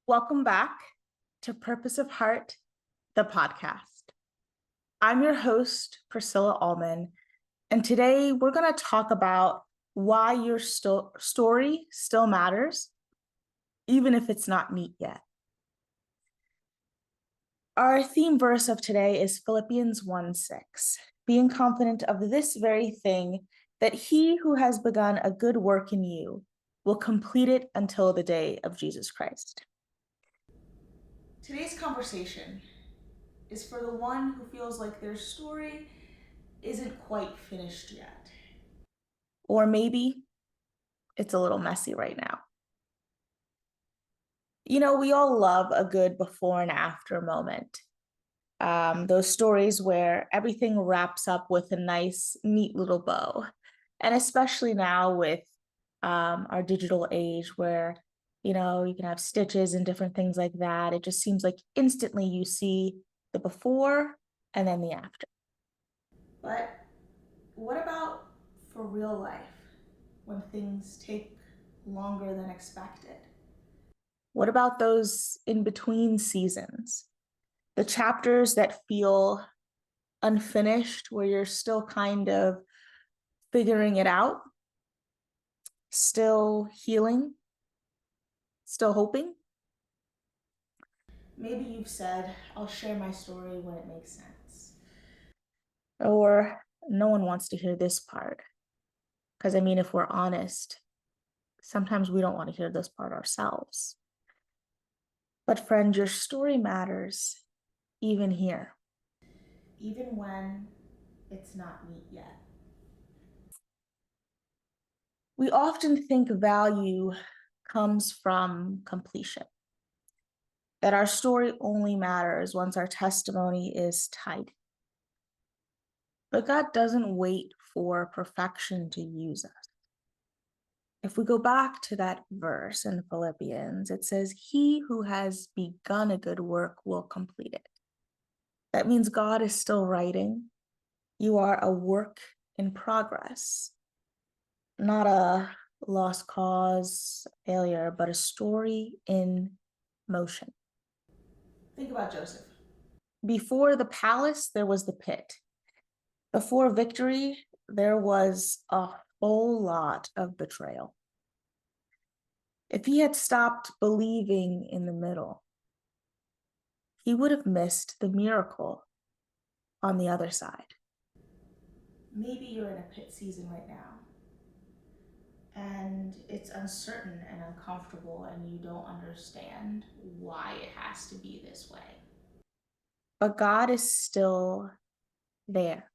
Welcome back to Purpose of Heart, the podcast. I'm your host, Priscilla Allman, and today we're going to talk about why your story still matters, even if it's not neat yet. Our theme verse of today is Philippians 1:6, being confident of this very thing, that he who has begun a good work in you will complete it until the day of Jesus Christ. Today's conversation is for the one who feels like their story isn't quite finished yet. Or maybe it's a little messy right now. You know, we all love a good before and after moment. Those stories where everything wraps up with a nice, neat little bow. And especially now with our digital age where, you can have stitches and different things like that. It just seems like instantly you see the before and then the after. But what about for real life when things take longer than expected? What about those in between seasons? The chapters that feel unfinished, where you're still kind of figuring it out, still healing, still hoping? Maybe you've said, I'll share my story when it makes sense. Or no one wants to hear this part. Because if we're honest, sometimes we don't want to hear this part ourselves. But friend, your story matters even here. Even when it's not neat yet. We often think value comes from completion. That our story only matters once our testimony is tidy. But God doesn't wait for perfection to use us. If we go back to that verse in Philippians, it says, he who has begun a good work will complete it. That means God is still writing. You are a work in progress, not a lost cause, failure, but a story in motion. Think about Joseph. Before the palace, there was the pit. Before victory, there was a whole lot of betrayal. If he had stopped believing in the middle, he would have missed the miracle on the other side. Maybe you're in a pit season right now, and it's uncertain and uncomfortable, and you don't understand why it has to be this way. But God is still there.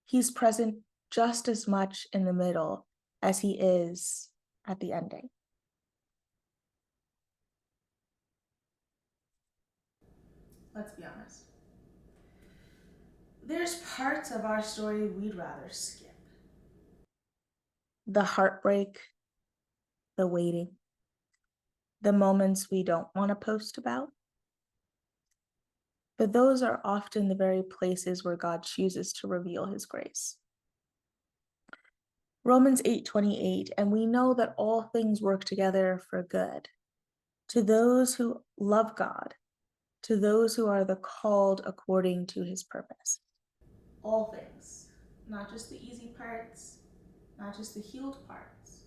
He's present just as much in the middle as he is at the ending. Let's be honest. There's parts of our story we'd rather skip. The heartbreak, the waiting, the moments we don't want to post about. But those are often the very places where God chooses to reveal his grace. Romans 8:28, and we know that all things work together for good, to those who love God, to those who are the called according to his purpose. All things, not just the easy parts, not just the healed parts,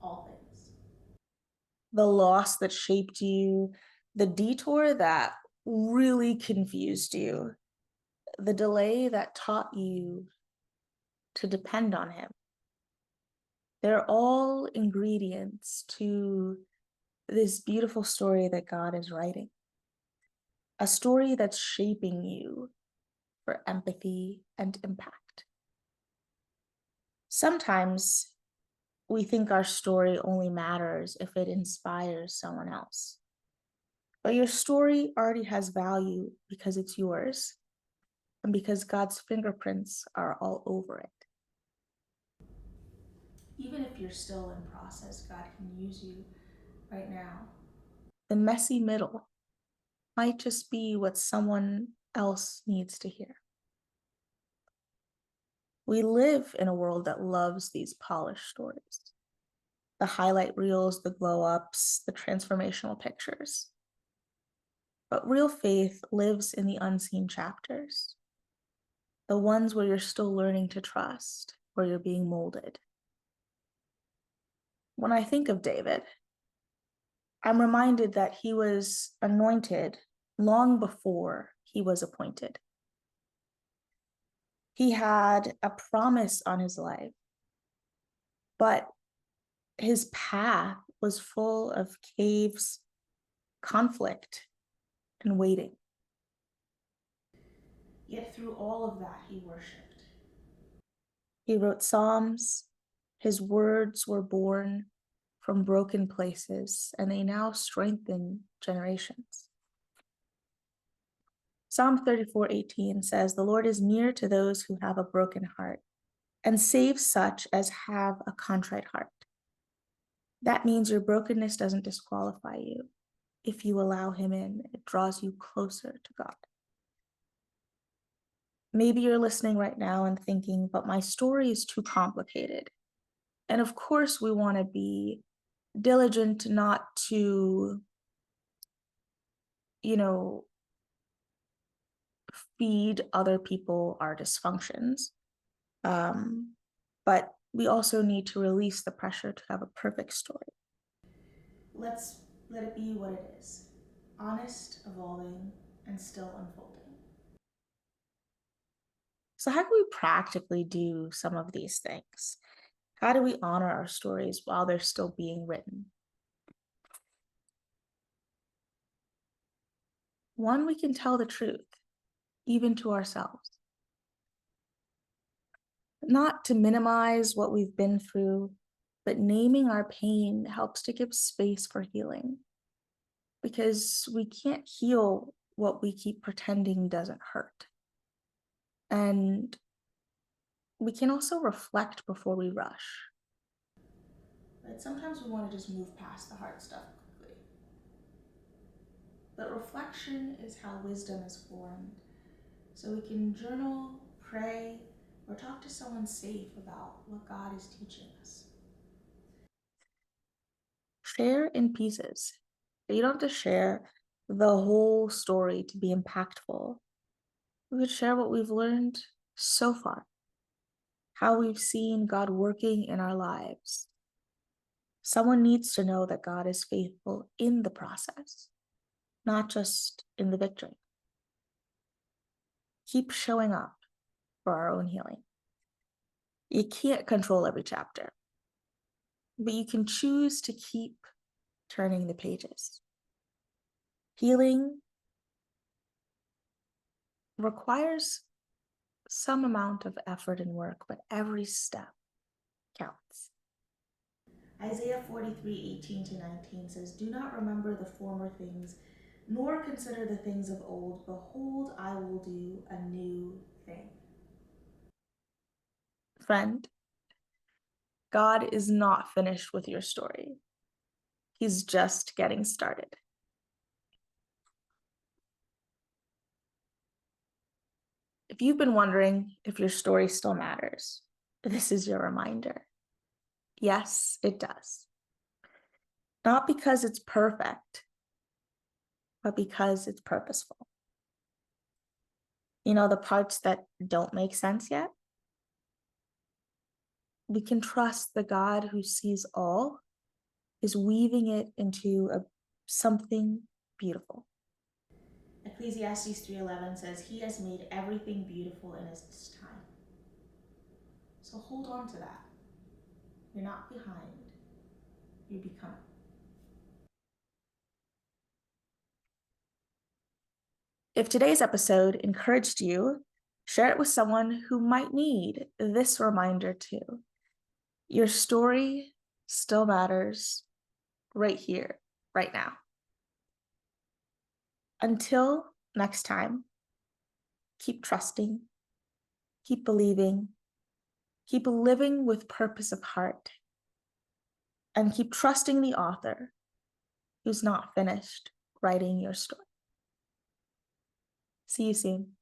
all things. The loss that shaped you, the detour that really confused you, the delay that taught you to depend on him. They're all ingredients to this beautiful story that God is writing. A story that's shaping you for empathy and impact. Sometimes we think our story only matters if it inspires someone else. But your story already has value because it's yours and because God's fingerprints are all over it. Even if you're still in process, God can use you right now. The messy middle might just be what someone else needs to hear. We live in a world that loves these polished stories. the highlight reels, the glow ups, the transformational pictures. But real faith lives in the unseen chapters, the ones where you're still learning to trust, where you're being molded. When I think of David, I'm reminded that he was anointed long before he was appointed. He had a promise on his life, but his path was full of caves, conflict, and waiting. Yet through all of that, he worshiped. He wrote Psalms. His words were born from broken places, and they now strengthen generations. Psalm 34:18 says, "The Lord is near to those who have a broken heart and saves such as have a contrite heart." That means your brokenness doesn't disqualify you. If you allow him in, it draws you closer to God. Maybe you're listening right now and thinking, but my story is too complicated. And of course, we want to be diligent not to, feed other people our dysfunctions. But we also need to release the pressure to have a perfect story. Let's let it be what it is. Honest, evolving, and still unfolding. So how can we practically do some of these things? How do we honor our stories while they're still being written? One, we can tell the truth, even to ourselves. Not to minimize what we've been through, but naming our pain helps to give space for healing. Because we can't heal what we keep pretending doesn't hurt. And we can also reflect before we rush. But sometimes we want to just move past the hard stuff quickly. But reflection is how wisdom is formed. So we can journal, pray, or talk to someone safe about what God is teaching us. Share in pieces. You don't have to share the whole story to be impactful. We could share what we've learned so far, how we've seen God working in our lives. Someone needs to know that God is faithful in the process, not just in the victory. Keep showing up for our own healing. You can't control every chapter, but you can choose to keep turning the pages. Healing requires some amount of effort and work, but every step counts. Isaiah 43:18-19 says, "Do not remember the former things, nor consider the things of old. Behold, I will do a new thing." Friend, God is not finished with your story. He's just getting started. If you've been wondering if your story still matters, this is your reminder. Yes, it does. Not because it's perfect, but because it's purposeful. The parts that don't make sense yet? We can trust the God who sees all is weaving it into something beautiful. Ecclesiastes 3:11 says, "He has made everything beautiful in its time." So hold on to that. You're not behind, you're becoming. If today's episode encouraged you, share it with someone who might need this reminder too. Your story still matters right here, right now. Until next time, keep trusting, keep believing, keep living with purpose of heart, and keep trusting the author who's not finished writing your story. See you soon.